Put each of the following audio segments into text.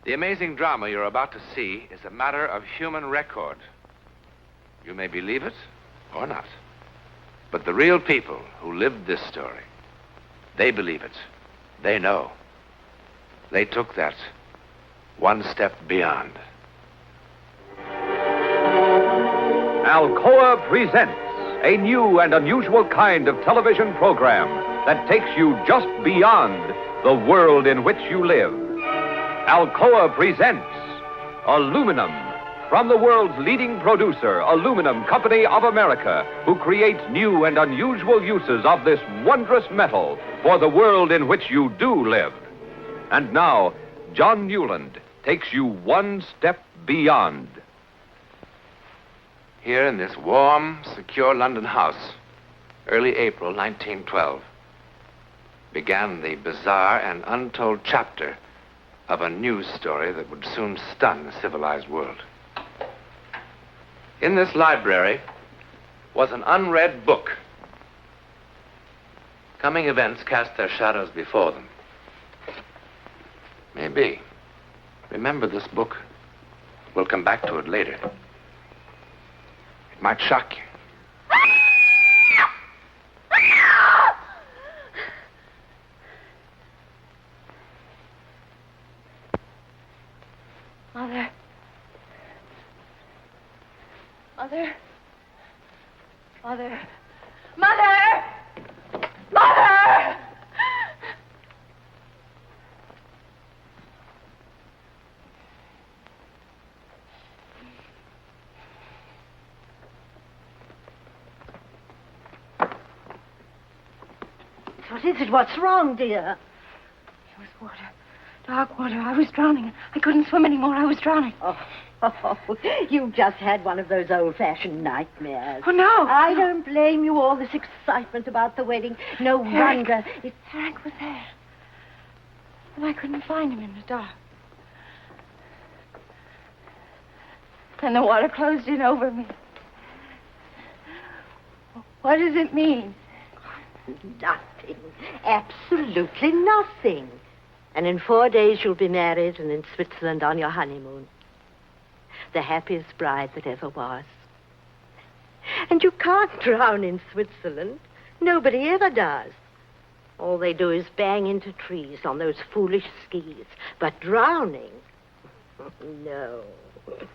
The amazing drama you're about to see is a matter of human record. You may believe it or not. But the real people who lived this story, they believe it. They know. They took that one step beyond. Alcoa presents a new and unusual kind of television program that takes you just beyond the world in which you live. Alcoa presents Aluminum, from the world's leading producer, Aluminum Company of America, who creates new and unusual uses of this wondrous metal for the world in which you do live. And now, John Newland takes you one step beyond. Here in this warm, secure London house, early April 1912, began the bizarre and untold chapter of a news story that would soon stun the civilized world. In this library was an unread book. Coming events cast their shadows before them. Maybe. Remember this book. We'll come back to it later. It might shock you. Mother. Mother. Mother. Mother! Mother! What is it? What's wrong, dear? It was water. Dark water. I was drowning. I couldn't swim anymore. I was drowning. Oh, you've just had one of those old-fashioned nightmares. Oh, no. I don't blame you. All this excitement about the wedding. No wonder. Eric was there. But I couldn't find him in the dark. And the water closed in over me. What does it mean? Nothing. Absolutely nothing. And in 4 days you'll be married and in Switzerland on your honeymoon. The happiest bride that ever was. And you can't drown in Switzerland. Nobody ever does. All they do is bang into trees on those foolish skis. But drowning? No. It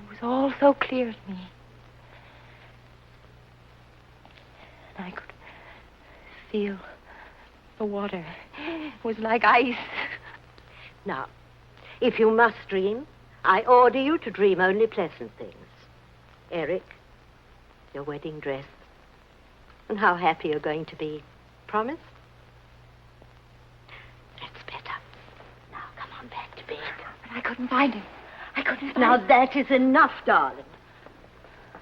was all so clear to me. And I could feel the water. It was like ice. Now, if you must dream, I order you to dream only pleasant things. Eric, your wedding dress, and how happy you're going to be. Promise? That's better. Now, come on back to bed. But I couldn't find him. I couldn't find Now, him. that is enough, darling.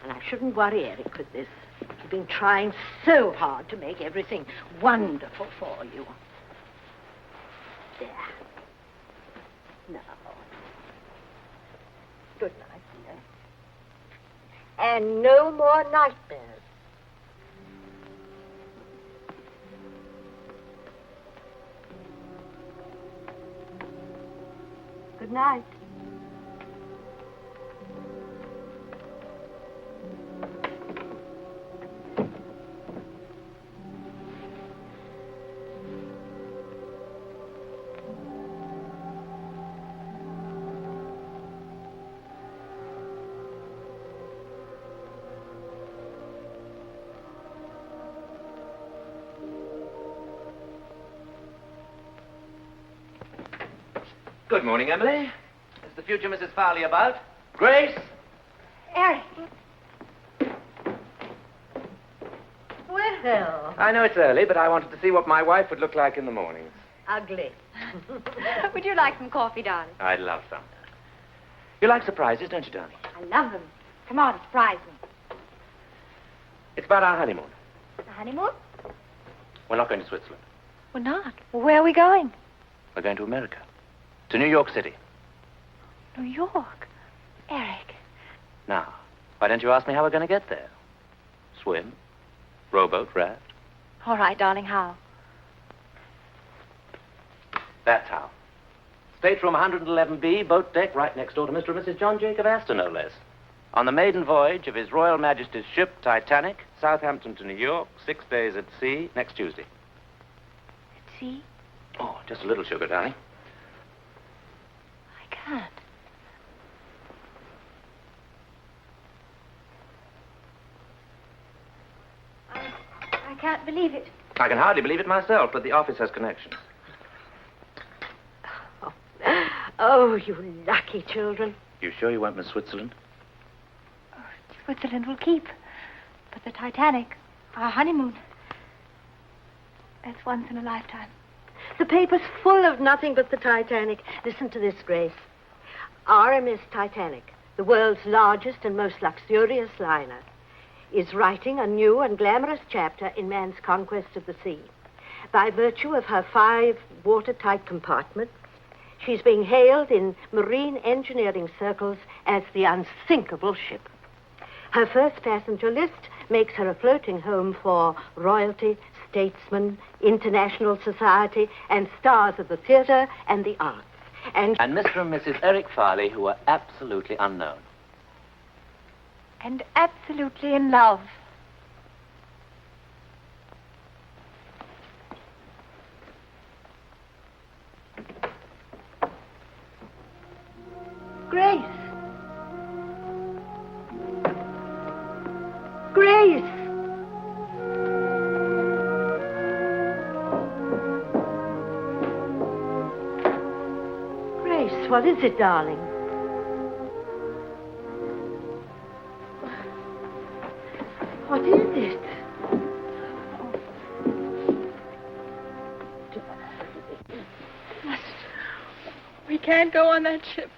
And I shouldn't worry Eric with this. You've been trying so hard to make everything wonderful for you. There. Now. Good night, dear. And no more nightmares. Good night. Good morning, Emily. Is the future Mrs. Farley about? Grace? Eric. Well, I know it's early, but I wanted to see what my wife would look like in the mornings. ugly. Would you like some coffee, darling? I'd love some. You like surprises, don't you, darling? I love them. Come on, surprise me. It's about our honeymoon. The honeymoon? We're not going to Switzerland. We're not. Well, where are we going? We're going to America. To New York City. New York. Eric. Now, why don't you ask me how we're going to get there? Swim? Rowboat? Raft? All right, darling, how? That's how. Stateroom 111B, boat deck, right next door to Mr. and Mrs. John Jacob Astor, no less. On the maiden voyage of His Royal Majesty's ship, Titanic, Southampton to New York, 6 days at sea, next Tuesday. At sea? Oh, just a little sugar, darling. I can't. I can't believe it. I can hardly believe it myself, but the office has connections. Oh, you lucky children. You sure you won't miss Switzerland? Oh, Switzerland will keep. But the Titanic, our honeymoon, that's once in a lifetime. The paper's full of nothing but the Titanic. Listen to this, Grace. RMS Titanic, the world's largest and most luxurious liner, is writing a new and glamorous chapter in man's conquest of the sea. By virtue of her 5 watertight compartments, she's being hailed in marine engineering circles as the unsinkable ship. Her first passenger list makes her a floating home for royalty, statesmen, international society, and stars of the theater and the arts. And Mr. and Mrs. Eric Farley, who are absolutely unknown. And absolutely in love. Grace! Grace! Grace, what is it, darling? What is it? We can't go on that ship.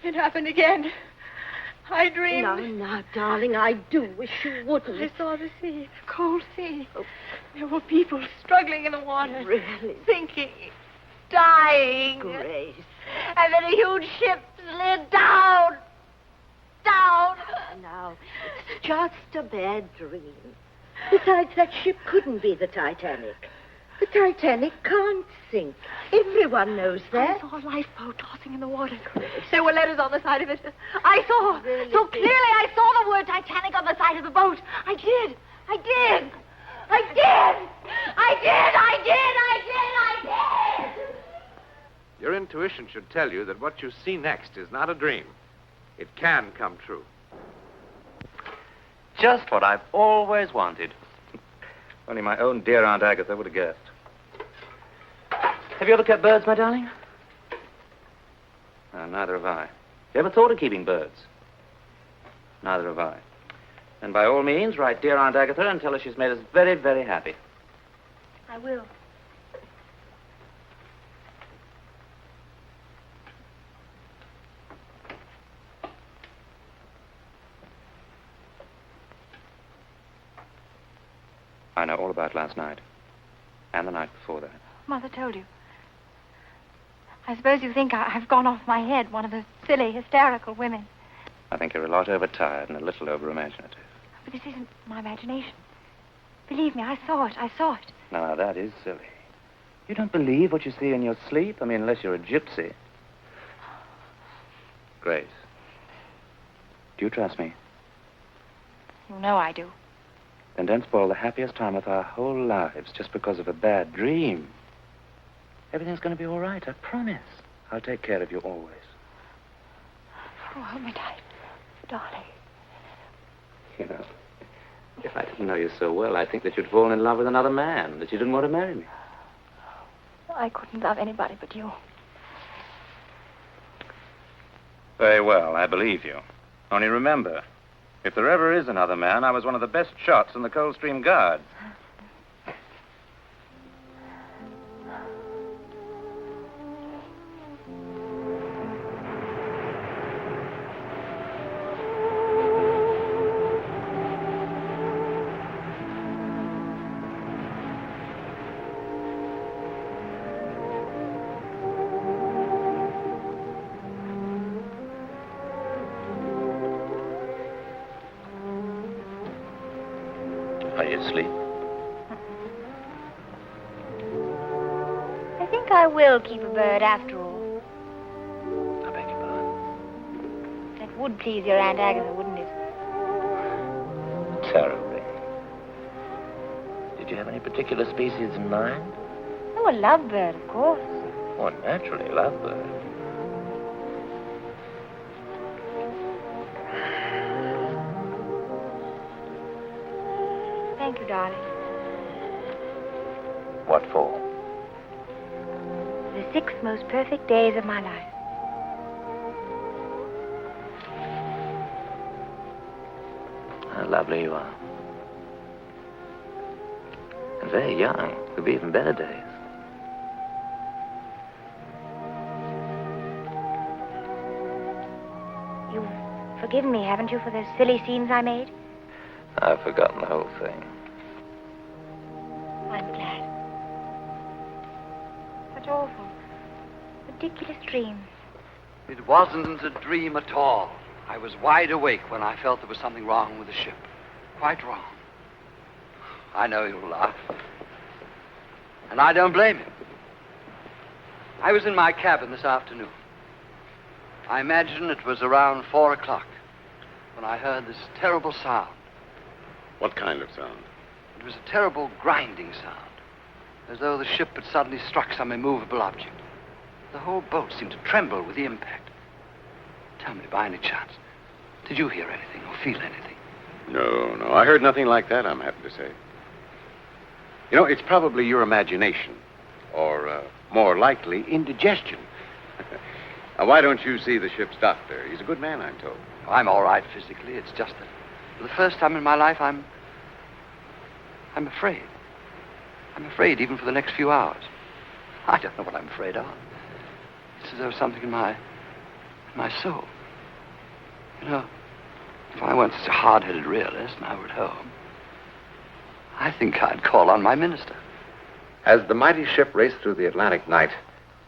It happened again. I dreamed. Now, darling, I do wish you wouldn't. I saw the sea, the cold sea. Oh. There were people struggling in the water. Really? Sinking, dying. Grace. And then a huge ship slid down. Down. Now, it's just a bad dream. Besides, that ship couldn't be the Titanic. The Titanic can't sink. Everyone knows that. I saw a lifeboat tossing in the water. There were letters on the side of it. I saw. Really? So clearly I saw the word Titanic on the side of the boat. I did. Your intuition should tell you that what you see next is not a dream. It can come true. Just what I've always wanted. Only my own dear Aunt Agatha would have guessed. Have you ever kept birds, my darling? No, neither have I. You ever thought of keeping birds? Neither have I. And by all means, write dear Aunt Agatha and tell her she's made us very, very happy. I will. I know all about last night. And the night before that. Mother told you. I suppose you think I've gone off my head, one of those silly, hysterical women. I think you're a lot overtired and a little over-imaginative. But this isn't my imagination. Believe me, I saw it. Now, that is silly. You don't believe what you see in your sleep? I mean, unless you're a gypsy. Grace, do you trust me? You know I do. Then don't spoil the happiest time of our whole lives just because of a bad dream. Everything's going to be all right, I promise. I'll take care of you always. Oh, hold me tight, darling. You know, if I didn't know you so well, I'd think that you'd fallen in love with another man, that you didn't want to marry me. I couldn't love anybody but you. Very well, I believe you. Only remember, if there ever is another man, I was one of the best shots in the Coldstream Guard. Are you asleep? I think I will keep a bird after all. I beg your pardon. That would please your Aunt Agatha, wouldn't it? Terribly. Did you have any particular species in mind? Oh, a lovebird, of course. Oh, naturally, lovebird. Thank you, darling. What for? The 6 most perfect days of my life. How lovely you are. And very young. Could be even better days. You've forgiven me, haven't you, for those silly scenes I made? I've forgotten the whole thing. I'm glad. Such awful, ridiculous dreams. It wasn't a dream at all. I was wide awake when I felt there was something wrong with the ship. Quite wrong. I know you'll laugh. And I don't blame you. I was in my cabin this afternoon. I imagine it was around 4 o'clock when I heard this terrible sound. What kind of sound? It was a terrible grinding sound, as though the ship had suddenly struck some immovable object. The whole boat seemed to tremble with the impact. Tell me, by any chance, did you hear anything or feel anything? No. I heard nothing like that, I'm happy to say. You know, it's probably your imagination, or more likely, indigestion. Now, why don't you see the ship's doctor? He's a good man, I'm told. I'm all right physically. It's just that for the first time in my life, I'm afraid. I'm afraid even for the next few hours. I don't know what I'm afraid of. It's as though something in my soul. You know, if I weren't such a hard-headed realist and I were at home, I think I'd call on my minister. As the mighty ship raced through the Atlantic night,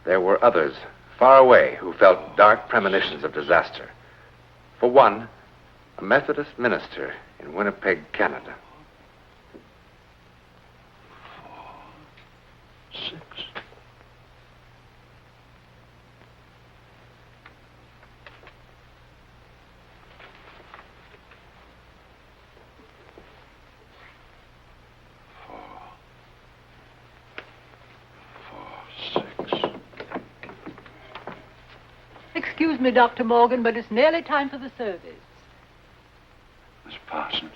there were others far away who felt dark premonitions of disaster. For one, a Methodist minister in Winnipeg, Canada. 4, 6. Excuse me, Dr. Morgan, but it's nearly time for the service. Miss Parsons,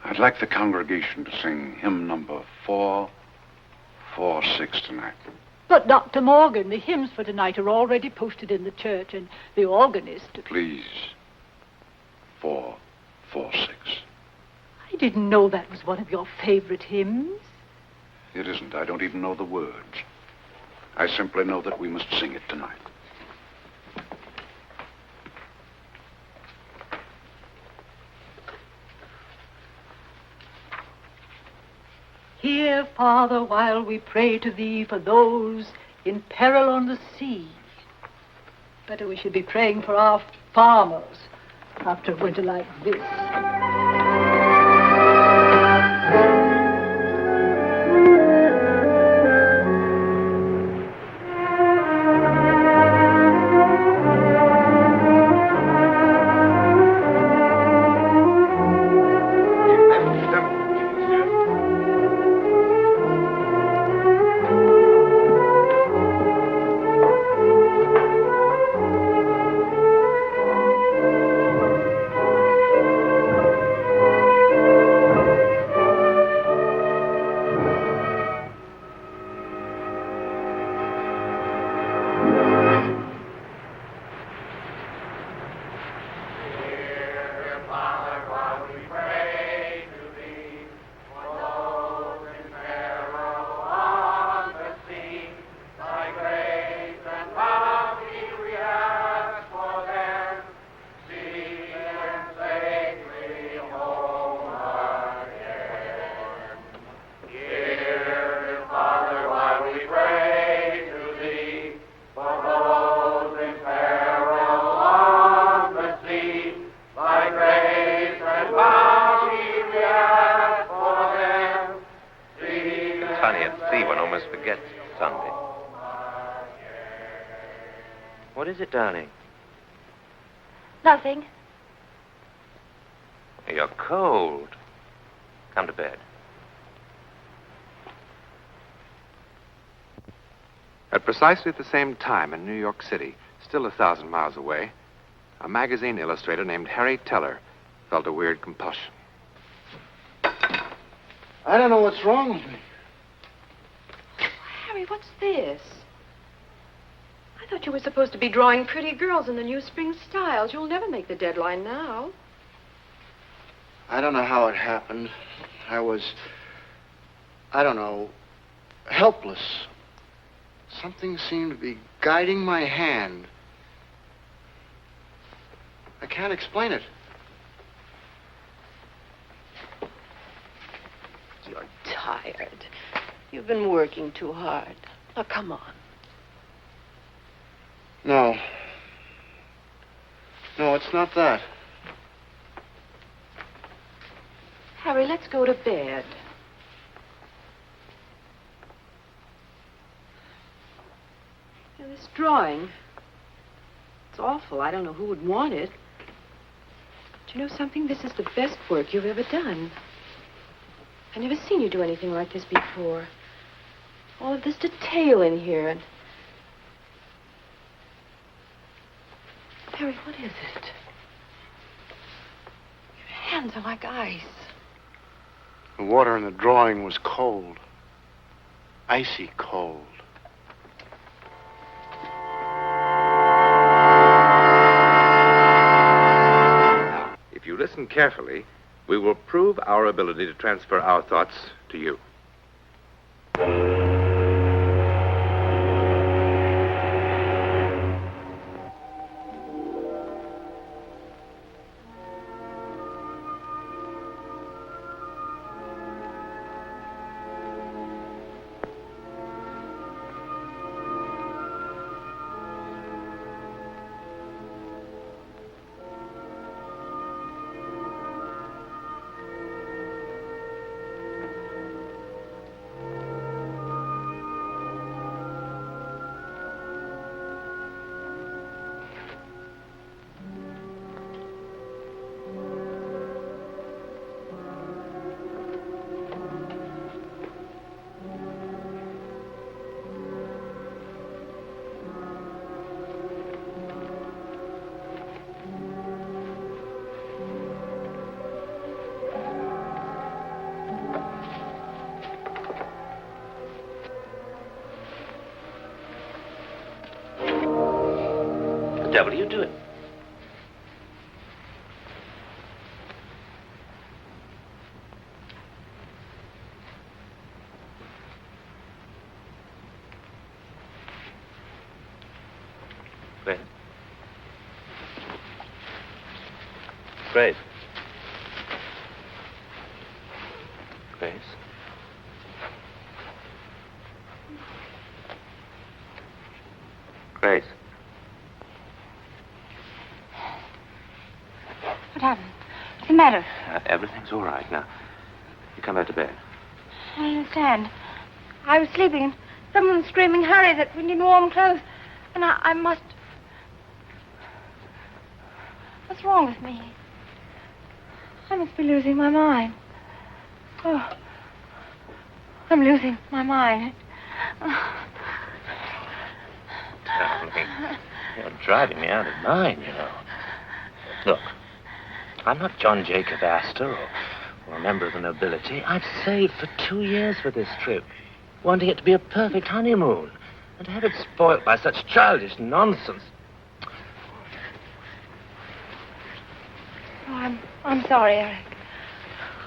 I'd like the congregation to sing hymn number 446 tonight. But, Dr. Morgan, the hymns for tonight are already posted in the church, and the organist... Please, 446. I didn't know that was one of your favorite hymns. It isn't. I don't even know the words. I simply know that we must sing it tonight. Hear, Father, while we pray to thee for those in peril on the sea. Better we should be praying for our farmers after a winter like this. What is it, darling? Nothing. You're cold. Come to bed. At precisely the same time in New York City, still 1,000 miles away, a magazine illustrator named Harry Teller felt a weird compulsion. I don't know what's wrong with me. Harry, what's this? I thought you were supposed to be drawing pretty girls in the new spring styles. You'll never make the deadline now. I don't know how it happened. I don't know, helpless. Something seemed to be guiding my hand. I can't explain it. You're tired. You've been working too hard. Now, come on. No. No, it's not that. Harry, let's go to bed. Now, this drawing, it's awful. I don't know who would want it. But you know something? This is the best work you've ever done. I've never seen you do anything like this before. All of this detail in here. And Harry, what is it? Your hands are like ice. The water in the drawing was cold. Icy cold. If you listen carefully, we will prove our ability to transfer our thoughts to you. The devil are you doing? Grace. Grace. Grace. Grace. What happened? What's the matter? Everything's all right now. You come back to bed. I don't understand. I was sleeping and someone was screaming, hurry, that we need warm clothes. And I must... What's wrong with me? I must be losing my mind. Oh, I'm losing my mind. Darling, you're driving me out of mind, you know. Look, I'm not John Jacob Astor or a member of the nobility. I've saved for 2 years for this trip, wanting it to be a perfect honeymoon. And to have it spoilt by such childish nonsense. Oh, I'm sorry, Eric.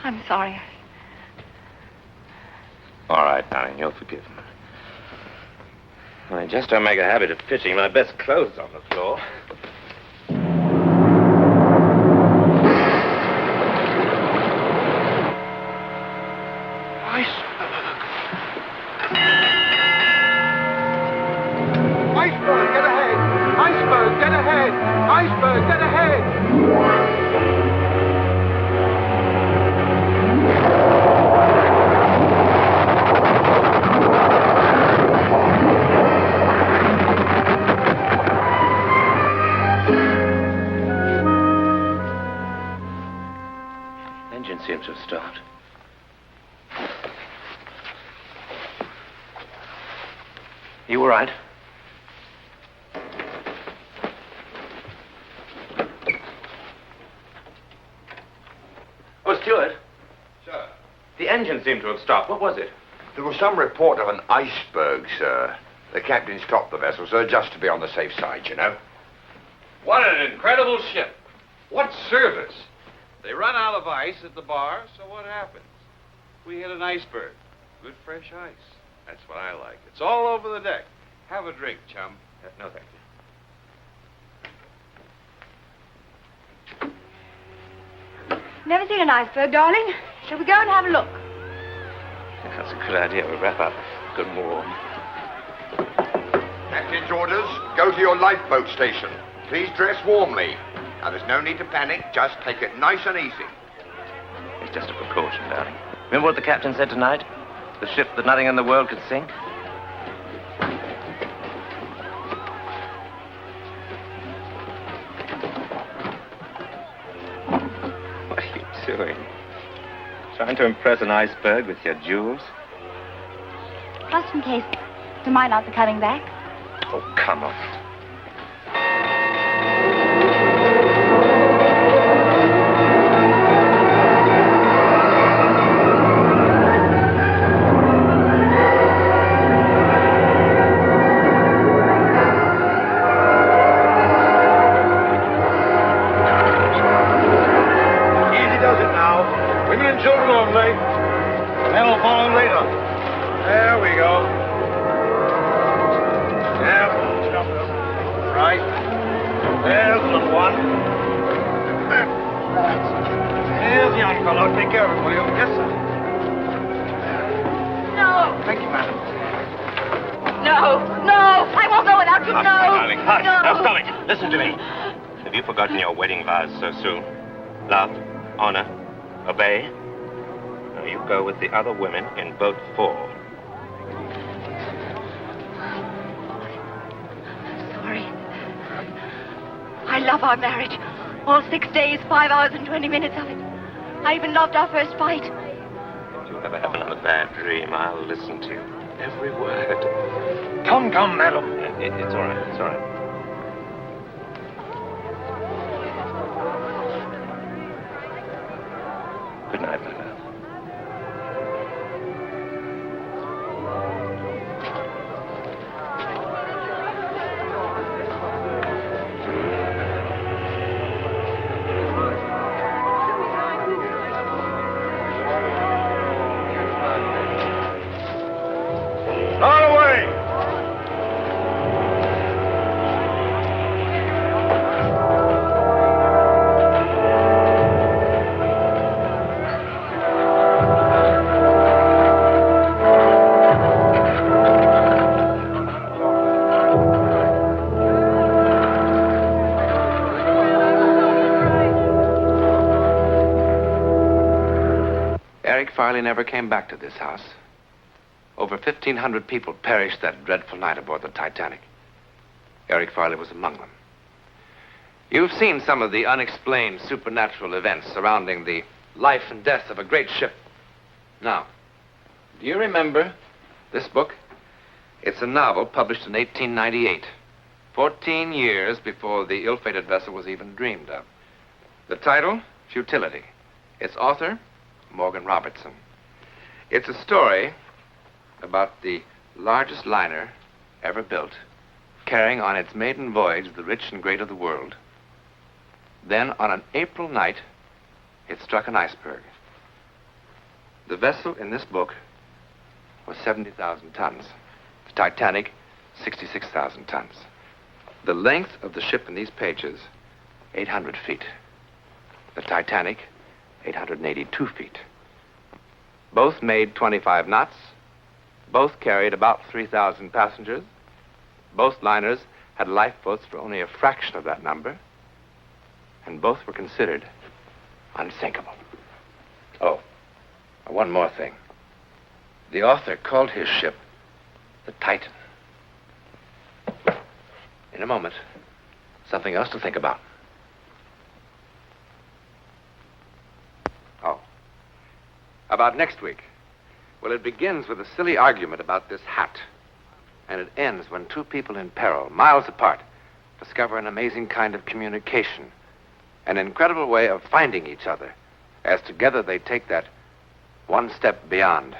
I'm sorry. All right, darling, you're forgiven. I just don't make a habit of pitching my best clothes on the floor. Iceberg, get ahead! Iceberg, get ahead! Iceberg, get ahead! You all right? Oh, Stuart. Sir? The engine seemed to have stopped. What was it? There was some report of an iceberg, sir. The captain stopped the vessel, sir, just to be on the safe side, you know. What an incredible ship. What service. They run out of ice at the bar, so what happens? We hit an iceberg. Good fresh ice. That's what I like. It's all over the deck. Have a drink, chum. No, thank you. Never seen an iceberg, darling. Shall we go and have a look? That's a good idea. We'll wrap up good and warm. Captain's orders, go to your lifeboat station. Please dress warmly. Now, there's no need to panic. Just take it nice and easy. It's just a precaution, darling. Remember what the captain said tonight? The ship that nothing in the world could sink? What are you doing? Trying to impress an iceberg with your jewels? Just in case the might not be coming back. Oh, come on. So soon. Love, honor, obey. Now you go with the other women in boat 4. Sorry. I love our marriage. All 6 days, 5 hours and 20 minutes of it. I even loved our first fight. If you ever have another bad dream, I'll listen to you. Every word. Come, madam. It's all right. It's all right. Good night, my love. Farley never came back to this house. Over 1,500 people perished that dreadful night aboard the Titanic. Eric Farley was among them. You've seen some of the unexplained supernatural events surrounding the life and death of a great ship. Now, do you remember this book? It's a novel published in 1898, 14 years before the ill-fated vessel was even dreamed of. The title, Futility. Its author, Morgan Robertson. It's a story about the largest liner ever built, carrying on its maiden voyage the rich and great of the world. Then, on an April night, it struck an iceberg. The vessel in this book was 70,000 tons. The Titanic, 66,000 tons. The length of the ship in these pages, 800 feet. The Titanic, 882 feet. Both made 25 knots. Both carried about 3,000 passengers. Both liners had lifeboats for only a fraction of that number. And both were considered unsinkable. Oh, one more thing. The author called his ship the Titan. In a moment, something else to think about. About next week. Well, it begins with a silly argument about this hat. And it ends when two people in peril, miles apart, discover an amazing kind of communication, an incredible way of finding each other, as together they take that one step beyond.